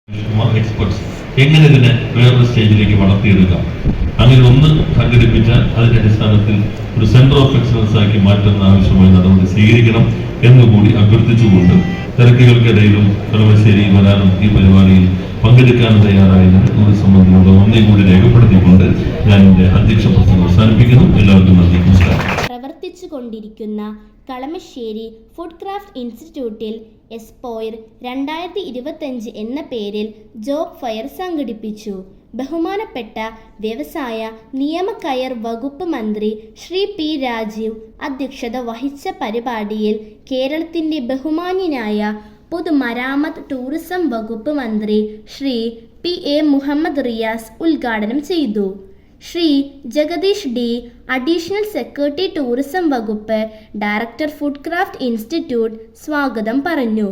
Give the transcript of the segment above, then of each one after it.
Experts എങ്ങനെ ഇതിനെ വേറൊരു സ്റ്റേജിലേക്ക് വളർത്തിയെടുക്കാം, അങ്ങനെ ഒന്ന് സംഘടിപ്പിച്ചാൽ അതിന്റെ അടിസ്ഥാനത്തിൽ ഒരു സെന്റർ ഓഫ് എക്സലൻസ് ആക്കി മാറ്റുന്ന ആവശ്യമായ നടപടി സ്വീകരിക്കണം എന്നുകൂടി അഭ്യർത്ഥിച്ചുകൊണ്ട് തിരക്കുകൾക്കിടയിലും കളമശ്ശേരി വരാനും ഈ പരിപാടിയിൽ പങ്കെടുക്കാൻ തയ്യാറായതിന് ടൂറിസം മന്ത്രിയോട് ഒന്നേ കൂടി രേഖപ്പെടുത്തിക്കൊണ്ട് ഞാൻ എന്റെ അധ്യക്ഷ പ്രസംഗം അവസാനിപ്പിക്കുന്നു. എല്ലാവർക്കും നന്ദി, നമസ്കാരം. പ്രവർത്തിച്ചുകൊണ്ടിരിക്കുന്ന കളമശ്ശേരി ഫുഡ് ക്രാഫ്റ്റ് ഇൻസ്റ്റിറ്റ്യൂട്ടിൽ എസ്പോയർ 2025 എന്ന പേരിൽ ജോബ് ഫെയർ സംഘടിപ്പിച്ചു. ബഹുമാനപ്പെട്ട വ്യവസായ നിയമകയർ വകുപ്പ് മന്ത്രി ശ്രീ പി രാജീവ് അധ്യക്ഷത വഹിച്ച പരിപാടിയിൽ കേരളത്തിൻ്റെ ബഹുമാന്യനായ പൊതുമരാമത്ത് ടൂറിസം വകുപ്പ് മന്ത്രി ശ്രീ പി എ മുഹമ്മദ് റിയാസ് ഉദ്ഘാടനം ചെയ്തു. Shri Jagadish D, additional secretary tourism വകുപ്പ്, ഡയറക്ടർ ഫുഡ് ക്രാഫ്റ്റ് ഇൻസ്റ്റിറ്റ്യൂട്ട് സ്വാഗതം പറഞ്ഞു.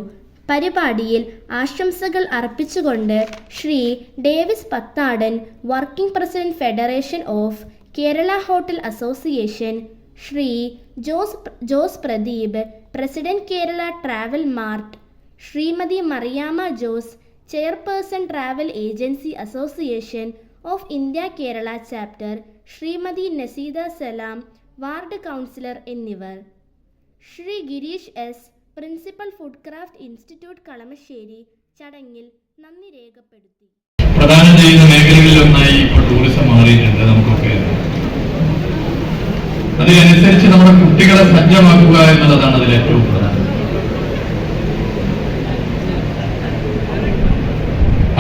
പരിപാടിയിൽ ആശംസകൾ അർപ്പിച്ചുകൊണ്ട് Shri Davis Pathadan, working president federation of Kerala hotel association, Shri Jose Pradeep, president Kerala travel mart, Shrimati Mariamma Jose, chairperson travel agency association of India Kerala chapter, Shrimati Naseeda Salam, ward councillor എന്നിവർ. Shri Girish S, principal food craft institute Kalamassery ചടങ്ങിൽ നന്ദി രേഖപ്പെടുത്തി. പ്രധാനം ചെയ്യുന്ന മേഖലകളിലൊന്നായി ഇപ്പോൾ ടൂറിസം മാറിയിട്ടുണ്ട്. നമുക്കൊക്കെ അതിനനുസരിച്ച് നമ്മുടെ കുട്ടികളെ സജ്ജമാക്കുക എന്നുള്ളതാണ് അതിൽ ഏറ്റവും പ്രധാനം.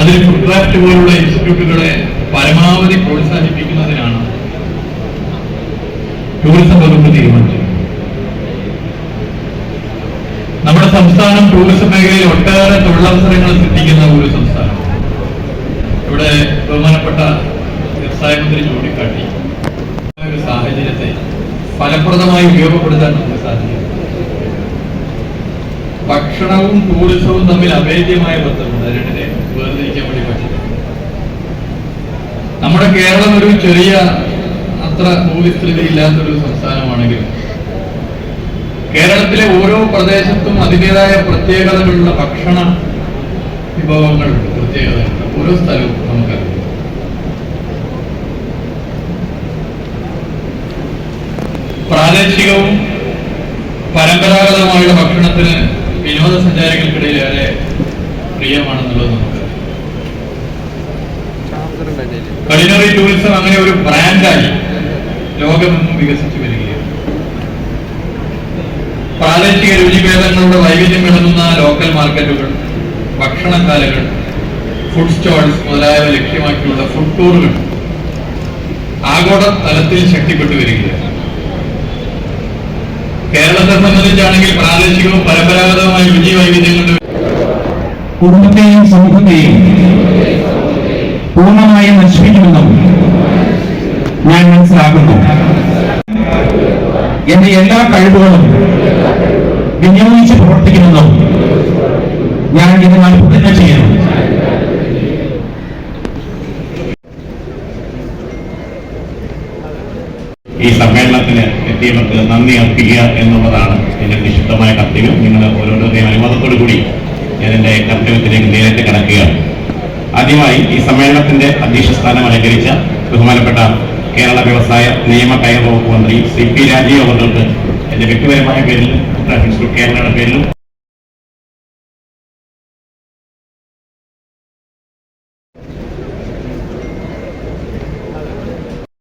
അതിൽ ഫുഡ് ക്രാഫ്റ്റ് പോലുള്ള ഇൻസ്റ്റിറ്റ്യൂട്ടുകളെ പരമാവധി പ്രോത്സാഹിപ്പിക്കുന്നതിനാണ് ടൂറിസം വകുപ്പ് തീരുമാനിച്ചത്. നമ്മുടെ സംസ്ഥാനം ടൂറിസം മേഖലയിൽ ഒട്ടേറെ തൊഴിലവസരങ്ങൾ സൃഷ്ടിക്കുന്ന ഒരു സംസ്ഥാനം. ഇവിടെ ബഹുമാനപ്പെട്ട വ്യവസായ മന്ത്രി ചൂണ്ടിക്കാട്ടി ഒരു സാഹചര്യത്തെ ഫലപ്രദമായി ഉപയോഗപ്പെടുത്താൻ നമുക്ക് സാധിക്കും. ഭക്ഷണവും ടൂറിസവും തമ്മിൽ അഭേദ്യമായ ബന്ധമുണ്ട്. രണ്ടിനെ വേർതിരിക്കാൻ വേണ്ടി പറ്റില്ല. നമ്മുടെ കേരളം ഒരു ചെറിയ, അത്ര ഭൂവിസ്തൃതി ഇല്ലാത്തൊരു സംസ്ഥാനമാണെങ്കിലും കേരളത്തിലെ ഓരോ പ്രദേശത്തും അതിൻ്റെതായ പ്രത്യേകതകളുള്ള ഭക്ഷണ വിഭവങ്ങളുണ്ട്, പ്രത്യേകതകളുണ്ട്. ഓരോ സ്ഥലവും നമുക്കറിയാം. പ്രാദേശികവും പരമ്പരാഗതമായുള്ള ഭക്ഷണത്തിന് വിനോദസഞ്ചാരികൾക്കിടയിൽ ഏറെ പ്രിയമാണെന്നുള്ളത് നമുക്കറിയാം. കലിനറി ടൂറിസം അങ്ങനെ ഒരു ബ്രാൻഡായി ലോകമെങ്ങും വികസിച്ചു വരികയാണ്. പ്രാദേശിക രുചിഭേദങ്ങളുടെ വൈവിധ്യം വിളങ്ങുന്ന ലോക്കൽ മാർക്കറ്റുകൾ, ഭക്ഷണശാലകൾ, ഫുഡ് സ്റ്റോൾസ് മുതലായവ ലക്ഷ്യമാക്കിയുള്ള ഫുഡ് ടൂറുകൾ ആഗോള തലത്തിൽ ശക്തിപ്പെട്ടു വരികയാണ്. കേരളത്തെ സംബന്ധിച്ചാണെങ്കിൽ പ്രാദേശികവും പരമ്പരാഗതവുമായ രുചി വൈവിധ്യങ്ങളുടെ കുടുംബത്തെയും സമൂഹത്തെയും പൂർണ്ണമായും നശിപ്പിക്കുമെന്നും ഞാൻ മനസ്സിലാക്കുന്നു. എന്റെ എല്ലാ കഴിവുകളും വിനിയോഗിച്ച് പ്രവർത്തിക്കുമെന്നും ഞാൻ ഇതിനാൽ പ്രതിജ്ഞ ചെയ്യുന്നു. ഈ സമ്മേളനത്തിന് എത്തിയവർക്ക് നന്ദി അർപ്പിക്കുക എന്നുള്ളതാണ് എന്റെ നിശ്ചിതമായ കർത്തവ്യം. നിങ്ങൾ ഓരോരുത്തരുടെയും അനുവാദത്തോടു കൂടി ഞാൻ എന്റെ കർത്തവ്യത്തിലേക്ക് നേരിട്ട് കടക്കുകയാണ്. ആദ്യമായി ഈ സമ്മേളനത്തിന്റെ അധ്യക്ഷ സ്ഥാനം അലങ്കരിച്ച ബഹുമാനപ്പെട്ട കേരള വ്യവസായ നിയമകയർ വകുപ്പ് മന്ത്രി ശ്രീ പി രാജീവ് അവർക്ക് എന്റെ വ്യക്തിപരമായ പേരിലും കേരളയുടെ പേരിലും